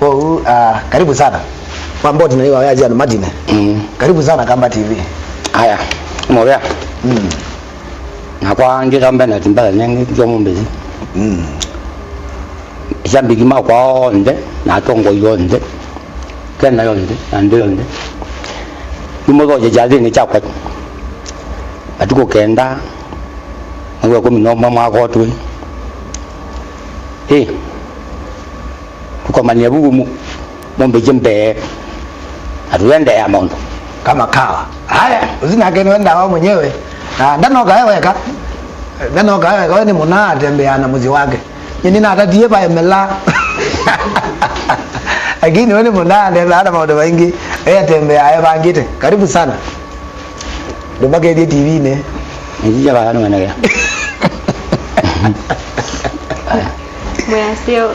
Kwa karibu sana. Mambo tunaiwa ya jana Madine. Karibu sana Kamba TV. Haya. Mbona? Na kwa ngira mbele timbala nyengi ndio mumbezi. Jambi kima kwa nde na tongo yonde. Kena yonde, ande yonde. Imogo je jadi ni chakwa. Atuko kenda. Ngwe ko mino mama ko tu. Kwa mania bugu mumbe jembe. Atuende ya mondo. Kama kawa. Haya, uzina kene wenda wao mwenyewe. Na ndano kaeweka. Ndano kaeweka ni muna atembea na muzi wake. Nyini na atatie pa emela. Lakini wewe muna atembea na maudo wengi. Atembea bangite. Karibu sana. Ndobake TV ne. Nijia bana mwana ya. Mwasio